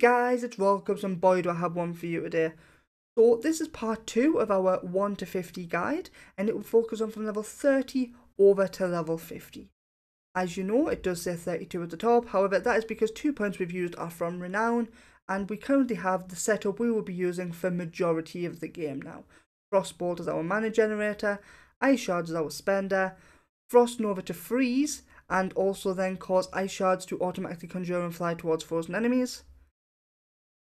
guys, it's Rolcups and boy do I have one for you today. So this is part 2 of our 1 to 50 guide, and it will focus on from level 30 over to level 50. As you know, it does say 32 at the top, however that is because 2 points we've used are from Renown, and we currently have the setup we will be using for majority of the game now. Frostbolt is our mana generator, Ice Shards is our spender, Frost Nova to freeze, and also then cause Ice Shards to automatically conjure and fly towards frozen enemies.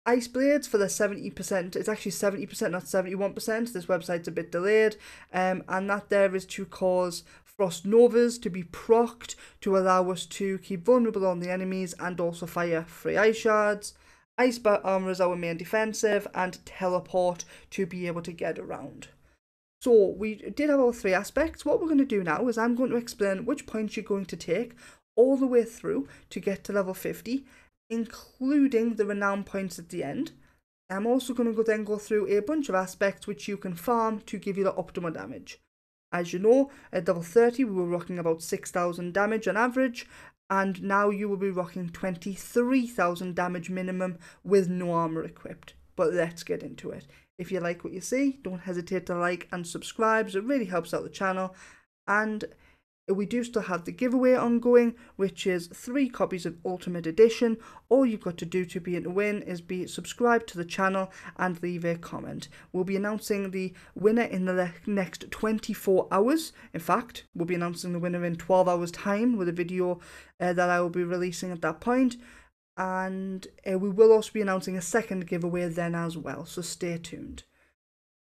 Ice Blades for the 70%, it's actually 70%, not 71%, this website's a bit delayed, and that there is to cause Frost Novas to be procced to allow us to keep vulnerable on the enemies and also fire free Ice Shards. Ice Armor is our main defensive, and Teleport to be able to get around. So we did have all 3 aspects. What we're going to do now is I'm going to explain which points you're going to take all the way through to get to level 50, including the renown points at the end. I'm also going to then go through a bunch of aspects which you can farm to give you the optimal damage. As you know, at level 30 we were rocking about 6,000 damage on average, and now you will be rocking 23,000 damage minimum with no armor equipped. But let's get into it. If you like what you see, don't hesitate to like and subscribe, it really helps out the channel. And we do still have the giveaway ongoing, which is 3 copies of Ultimate Edition. All you've got to do to be in to win is be subscribed to the channel and leave a comment. We'll be announcing the winner in the next 24 hours. In fact, we'll be announcing the winner in 12 hours time with a video that I will be releasing at that point. And we will also be announcing a second giveaway then as well, so stay tuned.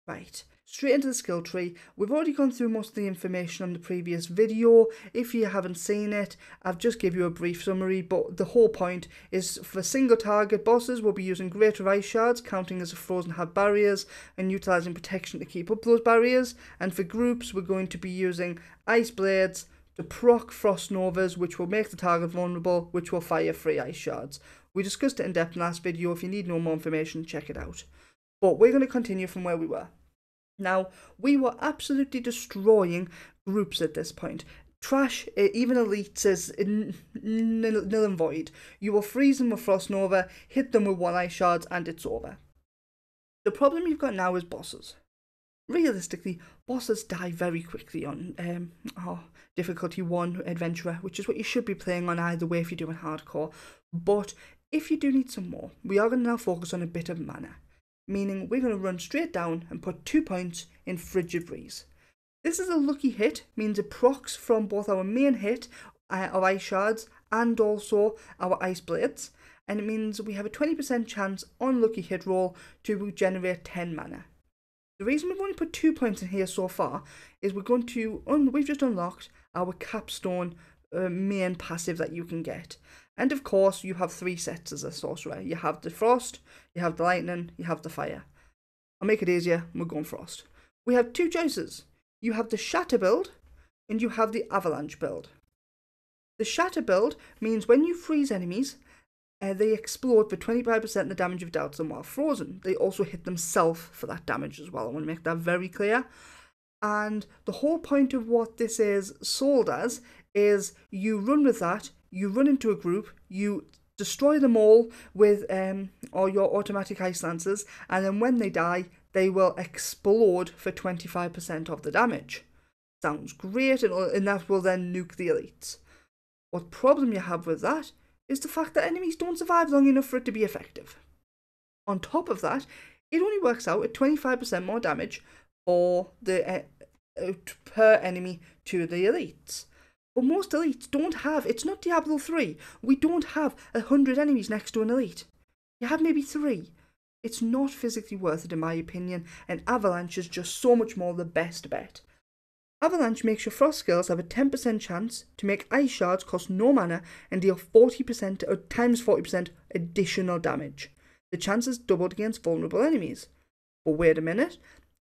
Right. Straight into the skill tree. We've already gone through most of the information on the previous video. If you haven't seen it, I've just give you a brief summary, but the whole point is for single target bosses, we'll be using greater ice shards, counting as frozen hard barriers, and utilising protection to keep up those barriers. And for groups, we're going to be using ice blades to proc frost novas, which will make the target vulnerable, which will fire free ice shards. We discussed it in depth in the last video. If you need no more information, check it out. But we're going to continue from where we were. Now, we were absolutely destroying groups at this point. Trash, even elites, is nil and void. You will freeze them with Frost Nova, hit them with 1 Ice Shards, and it's over. The problem you've got now is bosses. Realistically, bosses die very quickly on difficulty 1 Adventurer, which is what you should be playing on either way if you're doing hardcore. But if you do need some more, we are going to now focus on a bit of mana. Meaning we're going to run straight down and put 2 points in Frigid Breeze. This is a lucky hit, means it procs from both our main hit of Ice Shards and also our Ice Blades, and it means we have a 20% chance on lucky hit roll to generate 10 mana. The reason we've only put 2 points in here so far is we're going to, we've just unlocked our Capstone main passive that you can get. And of course, you have 3 sets as a sorcerer. You have the Frost, you have the Lightning, you have the Fire. I'll make it easier, we're going Frost. We have 2 choices. You have the Shatter build, and you have the Avalanche build. The Shatter build means when you freeze enemies, they explode for 25% of the damage you've dealt them while frozen. They also hit themselves for that damage as well. I want to make that very clear. And the whole point of what this is sold as is you run with that, you run into a group, you destroy them all with or your automatic ice lancers, and then when they die, they will explode for 25% of the damage. Sounds great, and that will then nuke the elites. What problem you have with that is the fact that enemies don't survive long enough for it to be effective. On top of that, it only works out at 25% more damage for the per enemy to the elites. But most elites don't have, it's not Diablo 3, we don't have 100 enemies next to an elite. You have maybe 3. It's not physically worth it in my opinion, and Avalanche is just so much more the best bet. Avalanche makes your frost skills have a 10% chance to make ice shards cost no mana and deal 40% or times 40% additional damage. The chance is doubled against vulnerable enemies. But wait a minute,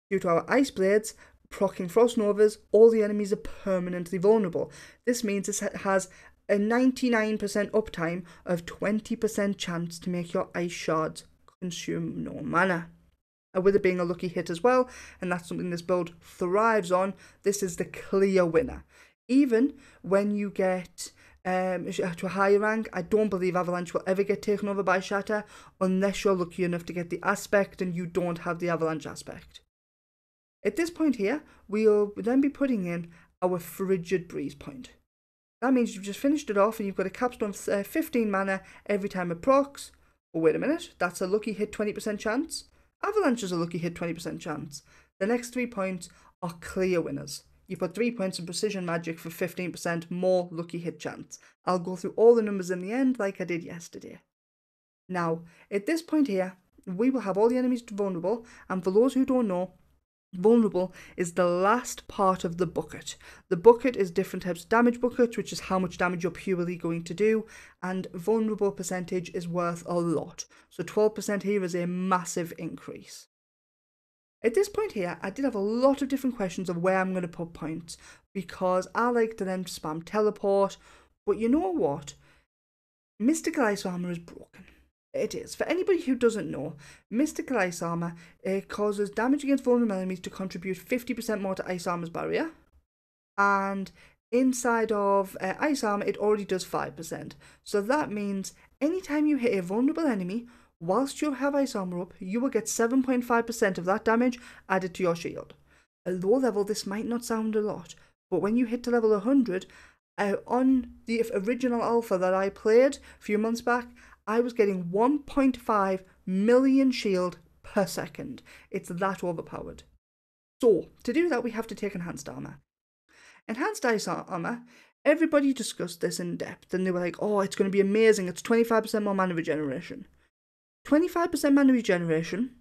due to our ice blades proccing frost novas, all the enemies are permanently vulnerable. This means it has a 99% uptime of 20% chance to make your ice shards consume no mana. And with it being a lucky hit as well, and that's something this build thrives on, this is the clear winner. Even when you get to a higher rank, I don't believe Avalanche will ever get taken over by Shatter unless you're lucky enough to get the aspect and you don't have the Avalanche aspect. At this point here, we'll then be putting in our Frigid Breeze point. That means you've just finished it off and you've got a capstone of 15 mana every time it procs. Oh, wait a minute, that's a lucky hit 20% chance. Avalanche is a lucky hit 20% chance. The next 3 points are clear winners. You put 3 points in Precision Magic for 15% more lucky hit chance. I'll go through all the numbers in the end like I did yesterday. Now, at this point here, we will have all the enemies vulnerable, and for those who don't know, vulnerable is the last part of the bucket. The bucket is different types of damage buckets, which is how much damage you're purely going to do, and vulnerable percentage is worth a lot. So 12% here is a massive increase. At this point here, I did have a lot of different questions of where I'm going to put points, because I like to then spam teleport, but you know what? Mystical Ice Armor is broken. It is. For anybody who doesn't know, Mystical Ice Armor causes damage against vulnerable enemies to contribute 50% more to Ice Armor's barrier, and inside of Ice Armor it already does 5%. So that means anytime you hit a vulnerable enemy, whilst you have Ice Armor up, you will get 7.5% of that damage added to your shield. At low level, this might not sound a lot, but when you hit to level 100, on the original alpha that I played a few months back, I was getting 1.5 million shield per second. It's that overpowered. So, to do that, we have to take Enhanced Armor. Enhanced Ice Armor, everybody discussed this in depth, and they were like, oh, it's going to be amazing, it's 25% more mana regeneration. 25% mana regeneration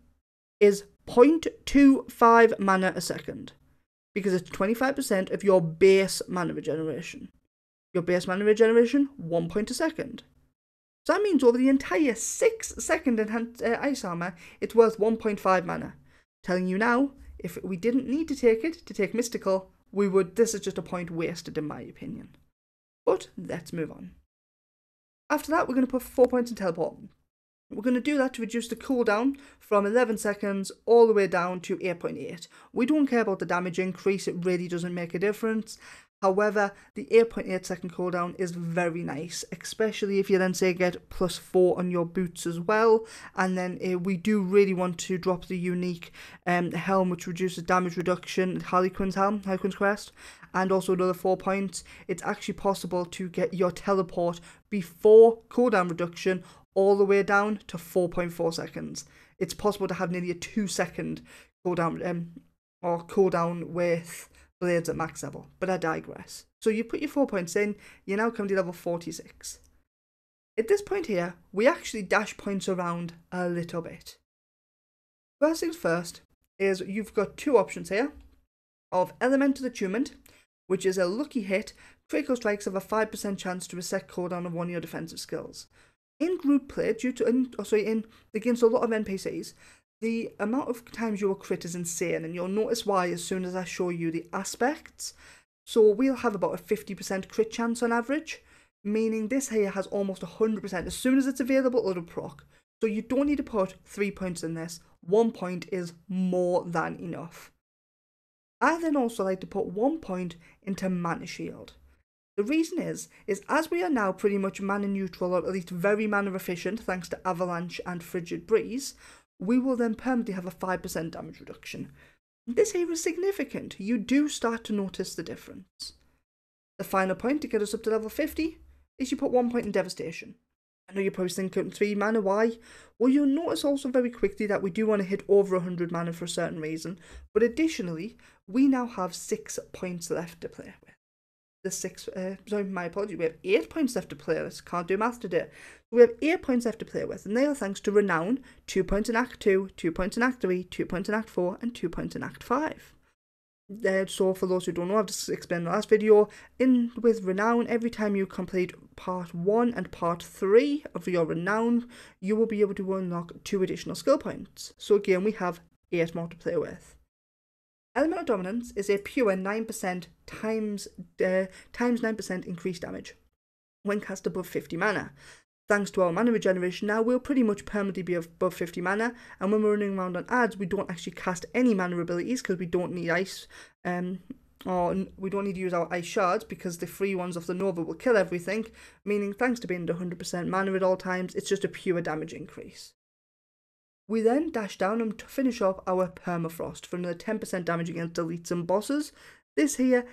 is 0.25 mana a second, because it's 25% of your base mana regeneration. Your base mana regeneration, 1 point a second. So that means over the entire 6 second enhanced Ice Armor, it's worth 1.5 mana. Telling you now, if we didn't need to take it, to take Mystical, we would. This is just a point wasted in my opinion. But let's move on. After that, we're going to put 4 points in Teleport. We're going to do that to reduce the cooldown from 11 seconds all the way down to 8.8. We don't care about the damage increase, it really doesn't make a difference. However, the 8.8 second cooldown is very nice, especially if you then say get +4 on your boots as well. And then we do really want to drop the unique helm, which reduces damage reduction, Harley Quinn's helm, Harley Quinn's crest, and also another 4 points. It's actually possible to get your teleport before cooldown reduction all the way down to 4.4 seconds. It's possible to have nearly a 2 second cooldown or cooldown with Blades at max level, but I digress. So you put your 4 points in, you now come to level 46. At this point here, we actually dash points around a little bit. First things first is you've got 2 options here of Elemental Attunement, which is a lucky hit. Critical strikes have a 5% chance to reset cooldown of one of your defensive skills. In group play, against a lot of NPCs, the amount of times you will crit is insane, and you'll notice why as soon as I show you the aspects. So we'll have about a 50% crit chance on average, meaning this here has almost 100%. As soon as it's available, it'll proc. So you don't need to put 3 points in this. 1 point is more than enough. I then also like to put 1 point into Mana Shield. The reason is as we are now pretty much mana neutral, or at least very mana efficient thanks to Avalanche and Frigid Breeze, we will then permanently have a 5% damage reduction. This here is significant. You do start to notice the difference. The final point to get us up to level 50 is you put 1 point in Devastation. I know you're probably thinking 3 mana, why? Well, you'll notice also very quickly that we do want to hit over 100 mana for a certain reason, but additionally, we now have 6 points left to play with. My apologies, we have 8 points left to play with. Can't do math today. We have 8 points left to play with, and they are thanks to Renown, 2 points in Act 2, 2 points in Act 3, 2 points in Act 4, and 2 points in Act 5. So for those who don't know, I've just explained in the last video, with Renown, every time you complete Part 1 and Part 3 of your Renown, you will be able to unlock 2 additional skill points. So again, we have 8 more to play with. Elemental Dominance is a pure 9% times 9% increased damage when cast above 50 mana. Thanks to our mana regeneration now, we'll pretty much permanently be above 50 mana, and when we're running around on ads, we don't actually cast any mana abilities because we don't need ice or we don't need to use our ice shards because the free ones off the Nova will kill everything, meaning thanks to being at 100% mana at all times, it's just a pure damage increase. We then dash down and finish off our Permafrost for another 10% damage against elites and bosses. This here,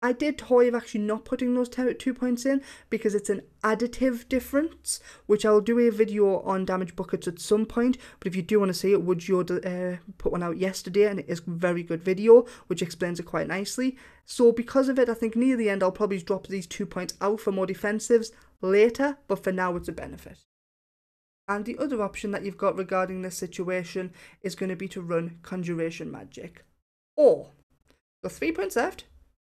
I did toy of actually not putting those 2 points in because it's an additive difference, which I'll do a video on damage buckets at some point, but if you do want to see it, Would Yoda put one out yesterday, and it is a very good video, which explains it quite nicely. So because of it, I think near the end I'll probably drop these 2 points out for more defensives later, but for now it's a benefit. And the other option that you've got regarding this situation is going to be to run Conjuration Magic. Or, got 3 points left.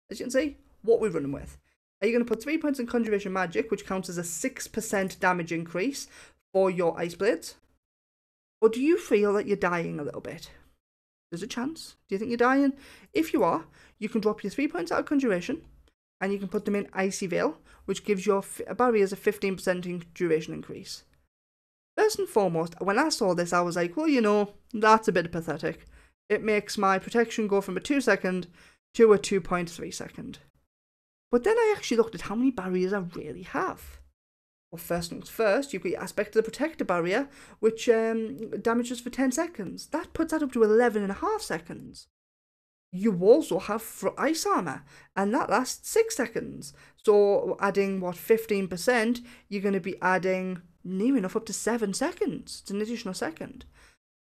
As you can see, what we're running with. Are you going to put 3 points in Conjuration Magic, which counts as a 6% damage increase for your Ice Blades? Or do you feel that you're dying a little bit? There's a chance. Do you think you're dying? If you are, you can drop your 3 points out of Conjuration, and you can put them in Icy Veil, which gives your barriers a 15% duration increase. First and foremost, when I saw this, I was like, well, you know, that's a bit pathetic. It makes my protection go from a 2 second to a 2.3 second. But then I actually looked at how many barriers I really have. Well, first things first, you've got your Aspect of the Protector barrier, which damages for 10 seconds. That puts that up to 11.5 seconds. You also have Ice Armor, and that lasts 6 seconds. So adding, 15%, you're going to be adding near enough up to 7 seconds. It's an additional second.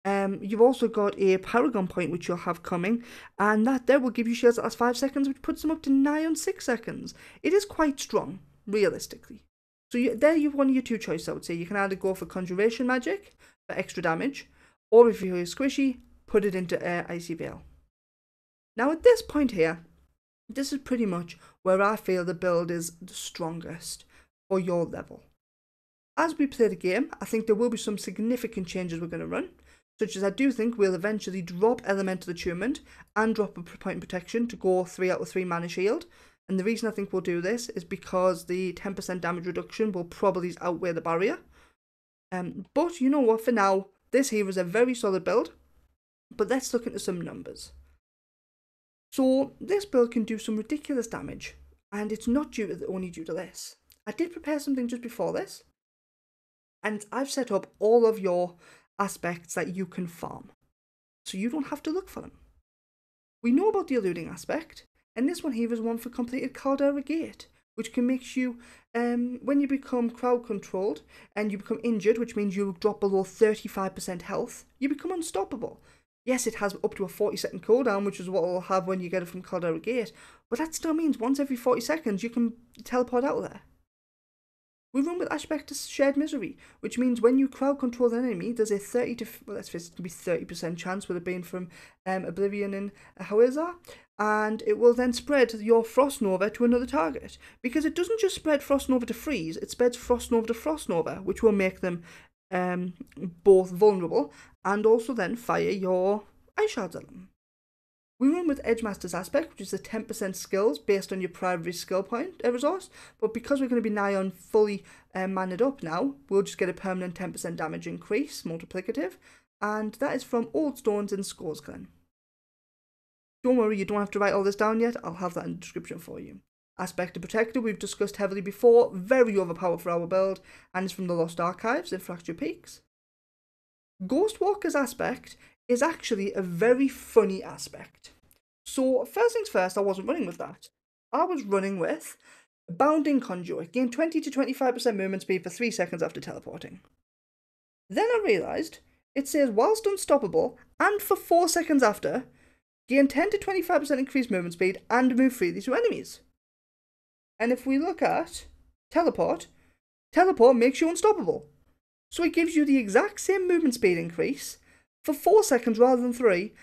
You've also got a Paragon point, which you'll have coming, and that there will give you shields that last 5 seconds, which puts them up to nigh on 6 seconds. It is quite strong, realistically. So there you've one of your 2 choices, I would say. You can either go for Conjuration Magic for extra damage, or if you're squishy, put it into Icy Veil. Now at this point here, this is pretty much where I feel the build is the strongest for your level. As we play the game, I think there will be some significant changes we're going to run, such as I do think we'll eventually drop Elemental Attunement and drop a point protection to go 3 out of 3 mana shield. And the reason I think we'll do this is because the 10% damage reduction will probably outweigh the barrier. But you know what, for now, this here is a very solid build. But let's look into some numbers. So this build can do some ridiculous damage, and it's not only due to this. I did prepare something just before this, and I've set up all of your aspects that you can farm, so you don't have to look for them. We know about the eluding aspect, and this one here is one for completed Caldera Gate, which can make you, when you become crowd controlled and you become injured, which means you drop below 35% health, you become unstoppable. Yes, it has up to a 40-second cooldown, which is what it'll have when you get it from Caldera Gate, but that still means once every 40 seconds you can teleport out of there. We run with Aspectus Shared Misery, which means when you crowd control an enemy, there's a 30% chance with it being from Oblivion and Hawizar, and it will then spread your Frost Nova to another target. Because it doesn't just spread Frost Nova to freeze, it spreads Frost Nova to Frost Nova, which will make them both vulnerable and also then fire your Ice Shards at them. We run with Edgemaster's Aspect, which is a 10% skills based on your primary skill point resource, but because we're going to be nigh on fully manned up now, we'll just get a permanent 10% damage increase, multiplicative, and that is from Old Stones in Scoresglen. Don't worry, you don't have to write all this down yet, I'll have that in the description for you. Aspect of Protector we've discussed heavily before, very overpowered for our build, and is from the Lost Archives in Fractured Peaks. Ghostwalker's Aspect is actually a very funny aspect. So first things first, I wasn't running with that. I was running with Bounding Conduit, gain 20 to 25% movement speed for 3 seconds after teleporting. Then I realised it says whilst unstoppable and for 4 seconds after, gain 10 to 25% increased movement speed and move freely to enemies. And if we look at teleport makes you unstoppable. So it gives you the exact same movement speed increase for 4 seconds rather than 3,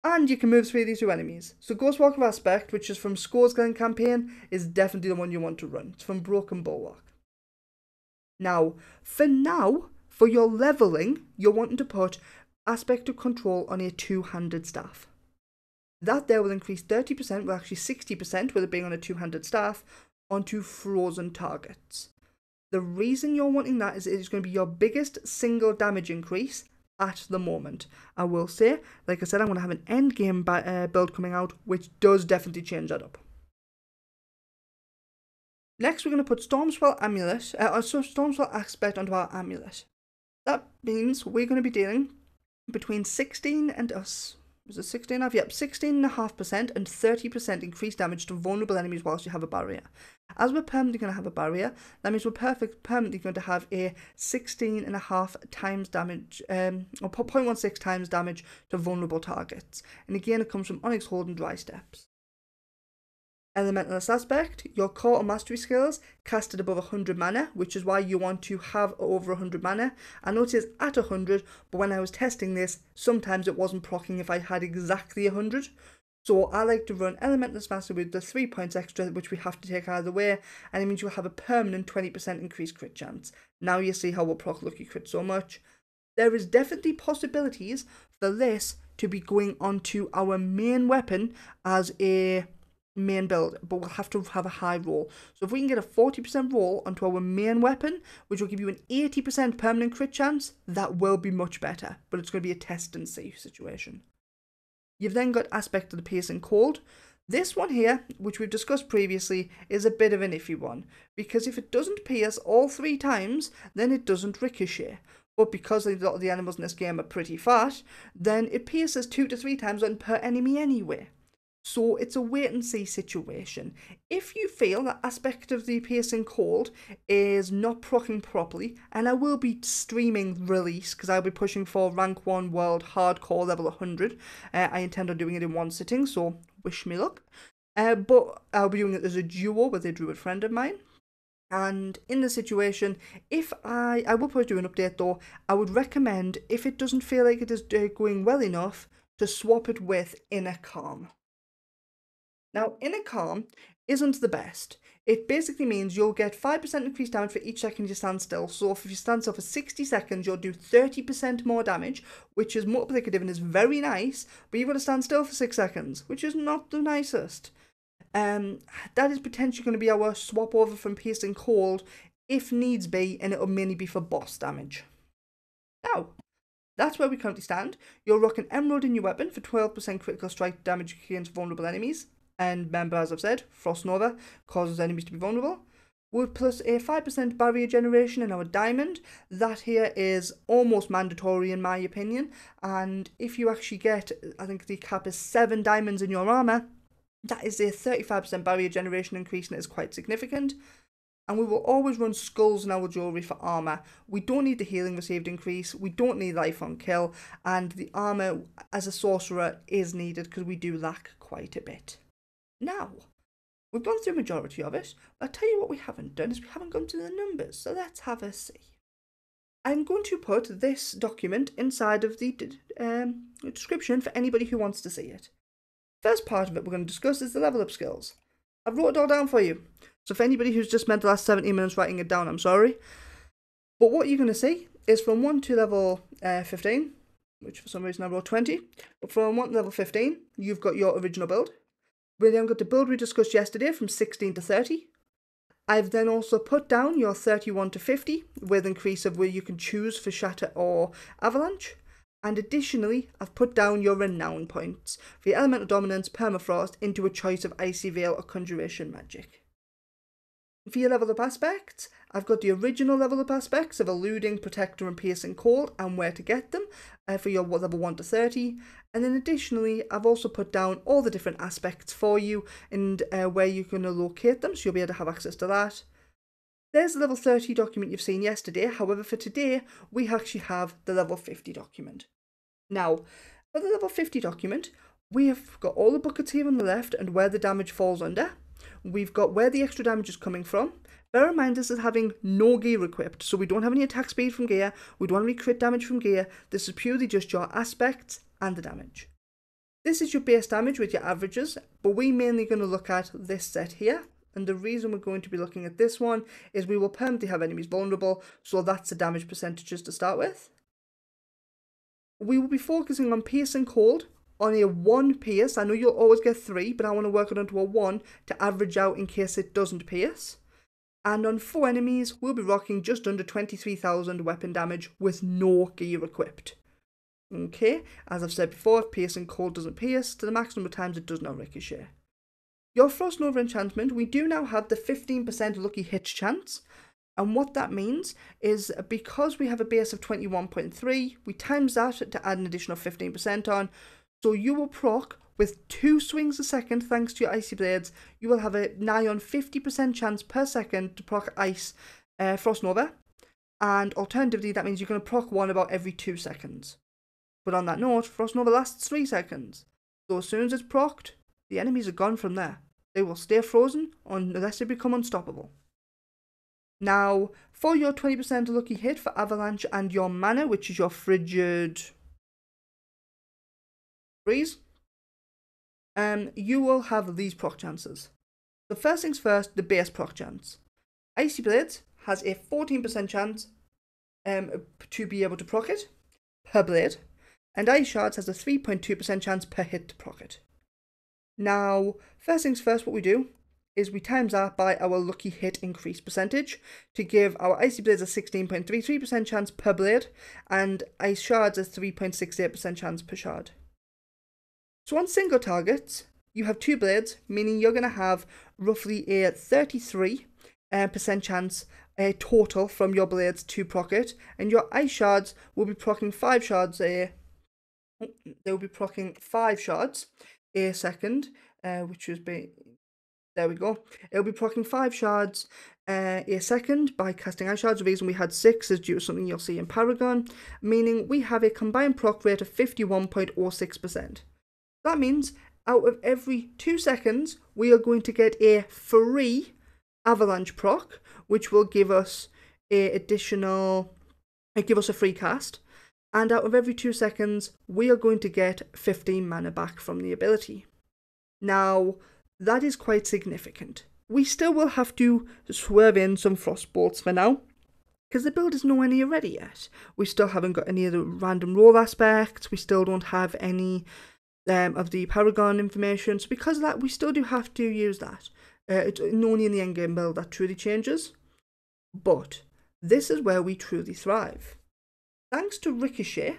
and you can move freely to enemies. So Ghostwalker Aspect, which is from Scoresglen campaign, is definitely the one you want to run. It's from Broken Bulwark. Now, for your leveling, you're wanting to put Aspect of Control on a 2-handed staff. That there will increase 30%, well actually 60% with it being on a 2-handed staff, onto frozen targets. The reason you're wanting that is it is going to be your biggest single damage increase at the moment. I will say, like I said, I'm going to have an end game build coming out, which does definitely change that up. Next, we're going to put Stormspell Aspect onto our Amulet. That means we're going to be dealing between 16 and us. Was it 16.5? Yep, 16.5% and 30% increased damage to vulnerable enemies whilst you have a barrier. As we're permanently going to have a barrier, that means we're permanently going to have a 16.5 times damage, or 0.16 times damage to vulnerable targets. And again, it comes from Onyx Hold and Dry Steps. Elementalist Aspect, your core or mastery skills casted above 100 mana, which is why you want to have over 100 mana. I know it is at 100, but when I was testing this, sometimes it wasn't proccing if I had exactly 100. So I like to run Elementalist Mastery with the 3 points extra, which we have to take either way, and it means you'll have a permanent 20% increased crit chance. Now you see how we'll proc Lucky Crit so much. There is definitely possibilities for this to be going onto our main weapon as a main build, but we'll have to have a high roll. So if we can get a 40% roll onto our main weapon, which will give you an 80% permanent crit chance, that will be much better, but it's going to be a test and see situation. You've then got Aspect of the Piercing Cold. This one here, which we've discussed previously, is a bit of an iffy one, because if it doesn't pierce all 3 times, then it doesn't ricochet. But because a lot of the animals in this game are pretty fat, then it pierces 2 to 3 times on per enemy anyway. So it's a wait and see situation. If you feel that Aspect of the Piercing Cold is not proccing properly, and I will be streaming release because I'll be pushing for rank 1 world hardcore level 100. I intend on doing it in one sitting, so wish me luck. But I'll be doing it as a duo with a druid friend of mine. And in the situation, if I will probably do an update though, I would recommend, if it doesn't feel like it is going well enough, to swap it with Inner Calm. Now, Inner Calm isn't the best. It basically means you'll get 5% increased damage for each second you stand still. So if you stand still for 60 seconds, you'll do 30% more damage, which is multiplicative and is very nice, but you've got to stand still for 6 seconds, which is not the nicest. That is potentially going to be our swap over from Piercing Cold, if needs be, and it'll mainly be for boss damage. Now, that's where we currently stand. You'll rock an Emerald in your weapon for 12% critical strike damage against vulnerable enemies. And remember, as I've said, Frost Nova causes enemies to be vulnerable. With plus a 5% barrier generation in our diamond. That here is almost mandatory in my opinion. And if you actually get, I think the cap is 7 diamonds in your armour, that is a 35% barrier generation increase, and it is quite significant. And we will always run skulls in our jewellery for armour. We don't need the healing received increase, we don't need life on kill, and the armour as a sorcerer is needed because we do lack quite a bit. Now, we've gone through a majority of it, but I'll tell you what we haven't done is we haven't gone to the numbers, so let's have a see. I'm going to put this document inside of the description for anybody who wants to see it. First part of it we're going to discuss is the level up skills. I've wrote it all down for you, so for anybody who's just spent the last 17 minutes writing it down, I'm sorry. But what you're going to see is from 1 to level 15, which for some reason I wrote 20, but from 1 to level 15, you've got your original build. We then got the build we discussed yesterday from 16 to 30. I've then also put down your 31 to 50 with increase of where you can choose for Shatter or Avalanche. And additionally, I've put down your Renown points for your Elemental Dominance, Permafrost into a choice of Icy Veil or Conjuration Magic. For your level up aspects, I've got the original level up aspects of Eluding, Protector and Piercing Cold and where to get them for your level 1 to 30. And then additionally, I've also put down all the different aspects for you and where you're going to locate them, so you'll be able to have access to that. There's the level 30 document you've seen yesterday, however for today, we actually have the level 50 document. Now, for the level 50 document, we have got all the buckets here on the left and where the damage falls under. We've got where the extra damage is coming from. Bear in mind this is having no gear equipped, so we don't have any attack speed from gear, we don't have any crit damage from gear, this is purely just your aspects and the damage. This is your base damage with your averages, but we're mainly going to look at this set here, and the reason we're going to be looking at this one is we will permanently have enemies vulnerable, so that's the damage percentages to start with. We will be focusing on Piercing Cold, on a 1 pierce. I know you'll always get 3, but I want to work it onto a 1 to average out in case it doesn't pierce. And on 4 enemies, we'll be rocking just under 23,000 weapon damage with no gear equipped. Okay, as I've said before, if piercing cold doesn't pierce, to the maximum of times it does not ricochet. Your Frost Nova enchantment, we do now have the 15% lucky hit chance. And what that means is because we have a base of 21.3, we times that to add an additional 15% on. So you will proc with 2 swings a second thanks to your Icy Blades. You will have a nigh on 50% chance per second to proc Ice Frost Nova. And alternatively, that means you're going to proc one about every 2 seconds. But on that note, Frost Nova lasts 3 seconds. So as soon as it's procced, the enemies are gone from there. They will stay frozen unless they become unstoppable. Now, for your 20% lucky hit for Avalanche and your mana, which is your Frigid Freeze, you will have these proc chances. So first things first, the base proc chance. Icy Blades has a 14% chance to be able to proc it per blade, and Ice Shards has a 3.2% chance per hit to proc it. Now, first things first, what we do is we times that by our lucky hit increase percentage to give our Icy Blades a 16.33% chance per blade and Ice Shards a 3.68% chance per shard. So on single targets, you have 2 blades, meaning you're going to have roughly a 33% chance total from your blades to proc it, and your Ice Shards will be proccing 5 shards they will be proccing 5 shards a second, which is there we go. It'll be proccing 5 shards a second by casting Ice Shards. The reason we had 6 is due to something you'll see in Paragon, meaning we have a combined proc rate of 51.06%. That means out of every 2 seconds, we are going to get a free Avalanche proc, which will give us a free cast. And out of every 2 seconds, we are going to get 15 mana back from the ability. Now, that is quite significant. We still will have to swerve in some Frost Bolts for now, because the build is nowhere near ready yet. We still haven't got any of the random roll aspects, we still don't have any of the Paragon information, so because of that, we still do have to use that. It's only in the endgame build that truly changes, but this is where we truly thrive. Thanks to Ricochet,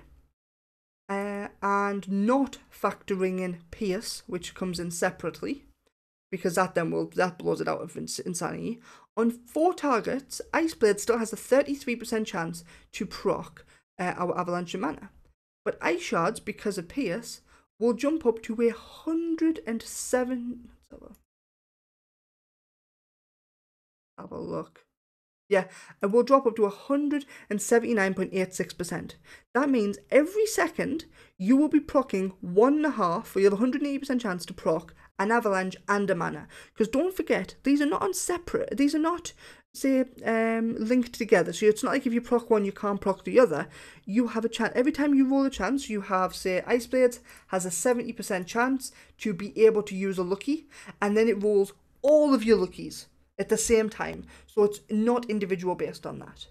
and not factoring in Pierce, which comes in separately, because that blows it out of insanity. On 4 targets, Ice Blade still has a 33% chance to proc our Avalanche mana. But Ice Shards, because of Pierce, will jump up to 107. Have a look. Yeah, and will drop up to 179.86%. That means every second you will be proccing 1.5, or you have a 180% chance to proc an Avalanche and a mana. Because don't forget, these are not on separate. These are not, say, linked together. So it's not like if you proc one, you can't proc the other. You have a chance. Every time you roll a chance, you have, say, Ice Blades has a 70% chance to be able to use a lucky, and then it rolls all of your luckies at the same time, so it's not individual based on that.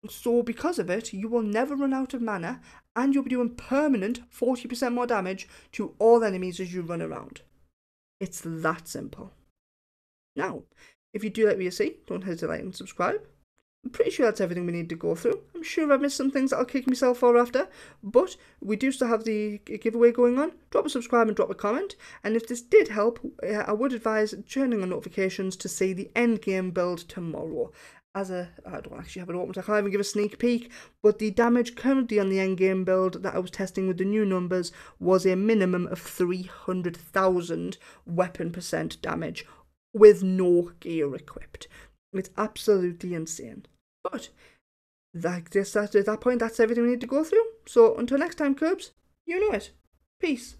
So because of it, you will never run out of mana, and you'll be doing permanent 40% more damage to all enemies as you run around. It's that simple. Now, if you do like what you see, don't hesitate to like and subscribe. I'm pretty sure that's everything we need to go through. I'm sure I've missed some things that I'll kick myself for after, but we do still have the giveaway going on. Drop a subscribe and drop a comment, and if this did help, I would advise turning on notifications to see the endgame build tomorrow. I don't actually have it open, so I can't even give a sneak peek, but the damage currently on the endgame build that I was testing with the new numbers was a minimum of 300,000 weapon percent damage with no gear equipped. It's absolutely insane. But at that point, that's everything we need to go through. So until next time, Curbs, you know it. Peace.